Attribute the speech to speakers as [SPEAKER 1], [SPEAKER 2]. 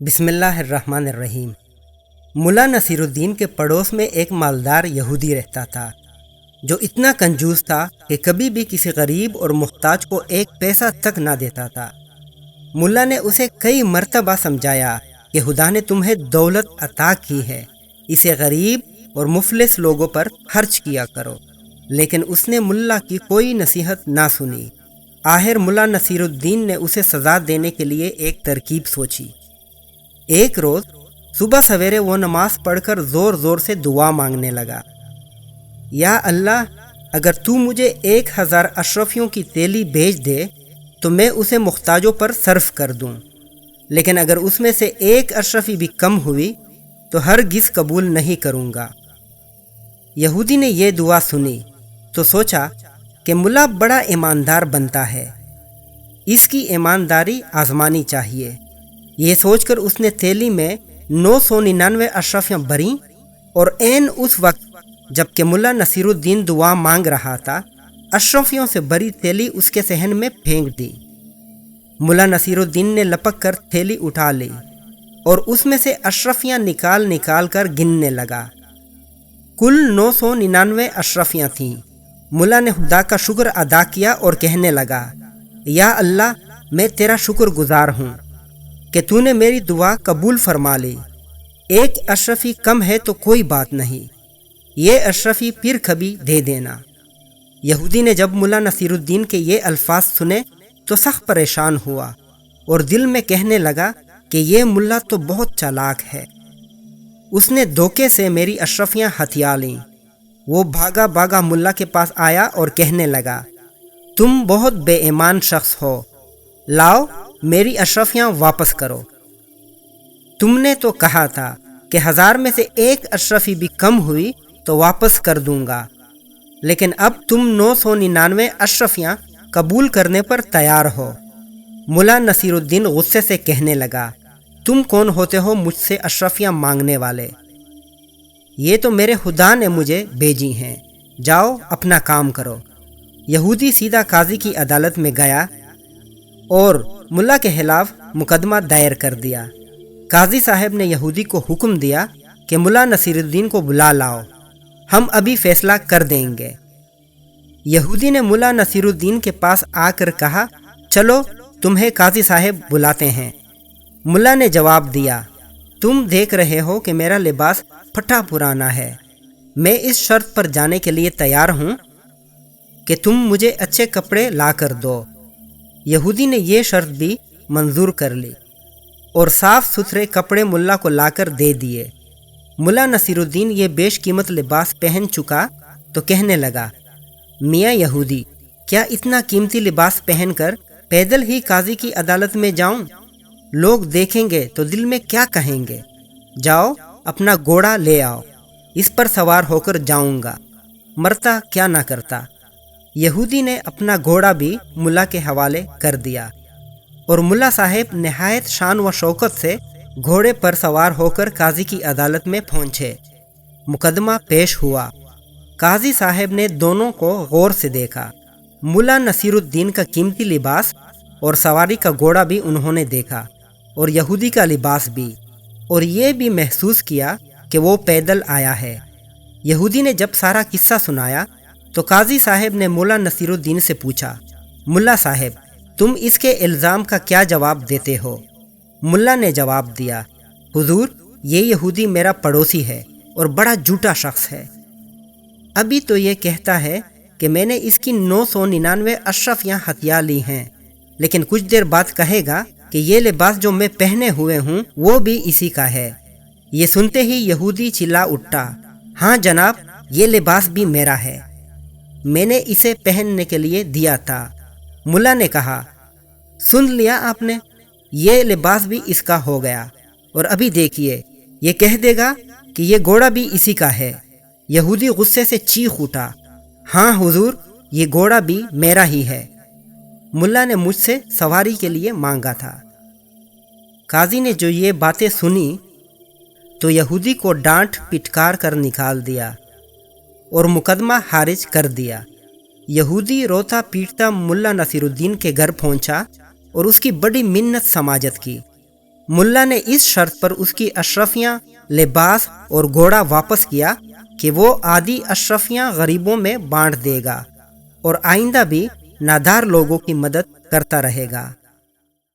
[SPEAKER 1] بسم اللہ الرحمن الرحیم۔ ملا نصیر الدین کے پڑوس میں ایک مالدار یہودی رہتا تھا جو اتنا کنجوس تھا کہ کبھی بھی کسی غریب اور محتاج کو ایک پیسہ تک نہ دیتا تھا۔ ملا نے اسے کئی مرتبہ سمجھایا کہ خدا نے تمہیں دولت عطا کی ہے، اسے غریب اور مفلس لوگوں پر خرچ کیا کرو، لیکن اس نے ملا کی کوئی نصیحت نہ سنی۔ آخر ملا نصیر الدین نے اسے سزا دینے کے لیے ایک ترکیب سوچی۔ ایک روز صبح سویرے وہ نماز پڑھ کر زور زور سے دعا مانگنے لگا، یا اللہ، اگر تو مجھے 1000 اشرفیوں کی تیلی بھیج دے تو میں اسے محتاجوں پر صرف کر دوں، لیکن اگر اس میں سے 1 اشرفی بھی کم ہوئی تو ہرگز قبول نہیں کروں گا۔ یہودی نے یہ دعا سنی تو سوچا کہ ملا بڑا ایماندار بنتا ہے، اس کی ایمانداری آزمانی چاہیے۔ یہ سوچ کر اس نے تیلی میں 999 اشرفیاں بھریں اور عین اس وقت جب کہ ملا نصیر الدین دعا مانگ رہا تھا، اشرفیوں سے بھری تیلی اس کے صحن میں پھینک دی۔ ملا نصیر الدین نے لپک کر تھیلی اٹھا لی اور اس میں سے اشرفیاں نکال کر گننے لگا۔ کل 999 اشرفیاں تھیں۔ ملا نے خدا کا شکر ادا کیا اور کہنے لگا، یا اللہ، میں تیرا شکر گزار ہوں کہ تو نے میری دعا قبول فرما لی۔ 1 اشرفی کم ہے تو کوئی بات نہیں، یہ اشرفی پھر کبھی دے دینا۔ یہودی نے جب ملا نصیر الدین کے یہ الفاظ سنے تو سخت پریشان ہوا اور دل میں کہنے لگا کہ یہ ملا تو بہت چالاک ہے، اس نے دھوکے سے میری اشرفیاں ہتھیا لیں۔ وہ بھاگا ملا کے پاس آیا اور کہنے لگا، تم بہت بے ایمان شخص ہو، لاؤ میری اشرفیاں واپس کرو۔ تم نے تو کہا تھا کہ 1000 میں سے 1 اشرفی بھی کم ہوئی تو واپس کر دوں گا، لیکن اب تم 999 اشرفیاں قبول کرنے پر تیار ہو۔ ملا نصیر الدین غصے سے کہنے لگا، تم کون ہوتے ہو مجھ سے اشرفیاں مانگنے والے؟ یہ تو میرے خدا نے مجھے بھیجی ہیں، جاؤ اپنا کام کرو۔ یہودی سیدھا قاضی کی عدالت میں گیا اور ملا کے خلاف مقدمہ دائر کر دیا۔ قاضی صاحب نے یہودی کو حکم دیا کہ ملا نصیر الدین کو بلا لاؤ، ہم ابھی فیصلہ کر دیں گے۔ یہودی نے ملا نصیر الدین کے پاس آ کر کہا، چلو تمہیں قاضی صاحب بلاتے ہیں۔ ملا نے جواب دیا، تم دیکھ رہے ہو کہ میرا لباس پھٹا پرانا ہے، میں اس شرط پر جانے کے لیے تیار ہوں کہ تم مجھے اچھے کپڑے لا کر دو۔ یہودی نے یہ شرط بھی منظور کر لی اور صاف ستھرے کپڑے ملا کو لا کر دے دیے۔ ملا نصیر الدین یہ بیش قیمت لباس پہن چکا تو کہنے لگا، میاں یہودی، کیا اتنا قیمتی لباس پہن کر پیدل ہی قاضی کی عدالت میں جاؤں؟ لوگ دیکھیں گے تو دل میں کیا کہیں گے؟ جاؤ اپنا گھوڑا لے آؤ، اس پر سوار ہو کر جاؤں گا، مرتا کیا نہ کرتا۔ یہودی نے اپنا گھوڑا بھی ملا کے حوالے کر دیا اور ملا صاحب نہایت شان و شوکت سے گھوڑے پر سوار ہو کر قاضی کی عدالت میں پہنچے۔ مقدمہ پیش ہوا۔ قاضی صاحب نے دونوں کو غور سے دیکھا۔ ملا نصیر الدین کا قیمتی لباس اور سواری کا گھوڑا بھی انہوں نے دیکھا اور یہودی کا لباس بھی، اور یہ بھی محسوس کیا کہ وہ پیدل آیا ہے۔ یہودی نے جب سارا قصہ سنایا تو قاضی صاحب نے ملا نصیر الدین سے پوچھا، ملا صاحب، تم اس کے الزام کا کیا جواب دیتے ہو؟ ملا نے جواب دیا، حضور، یہ یہودی میرا پڑوسی ہے اور بڑا جھوٹا شخص ہے۔ ابھی تو یہ کہتا ہے کہ میں نے اس کی 999 اشرفیاں ہتھیا لی ہیں، لیکن کچھ دیر بعد کہے گا کہ یہ لباس جو میں پہنے ہوئے ہوں وہ بھی اسی کا ہے۔ یہ سنتے ہی یہودی چلا اٹھا، ہاں جناب، یہ لباس بھی میرا ہے، میں نے اسے پہننے کے لیے دیا تھا۔ ملا نے کہا، سن لیا آپ نے، یہ لباس بھی اس کا ہو گیا، اور ابھی دیکھیے یہ کہہ دے گا کہ یہ گھوڑا بھی اسی کا ہے۔ یہودی غصے سے چیخ اٹھا، ہاں حضور، یہ گھوڑا بھی میرا ہی ہے، ملا نے مجھ سے سواری کے لیے مانگا تھا۔ قاضی نے جو یہ باتیں سنی تو یہودی کو ڈانٹ پٹکار کر نکال دیا اور مقدمہ خارج کر دیا۔ یہودی روتا پیٹتا ملا نصیر الدین کے گھر پہنچا اور اس کی بڑی منت سماجت کی۔ ملا نے اس شرط پر اس کی اشرفیاں، لباس اور گھوڑا واپس کیا کہ وہ آدھی اشرفیاں غریبوں میں بانٹ دے گا اور آئندہ بھی نادار لوگوں کی مدد کرتا رہے گا۔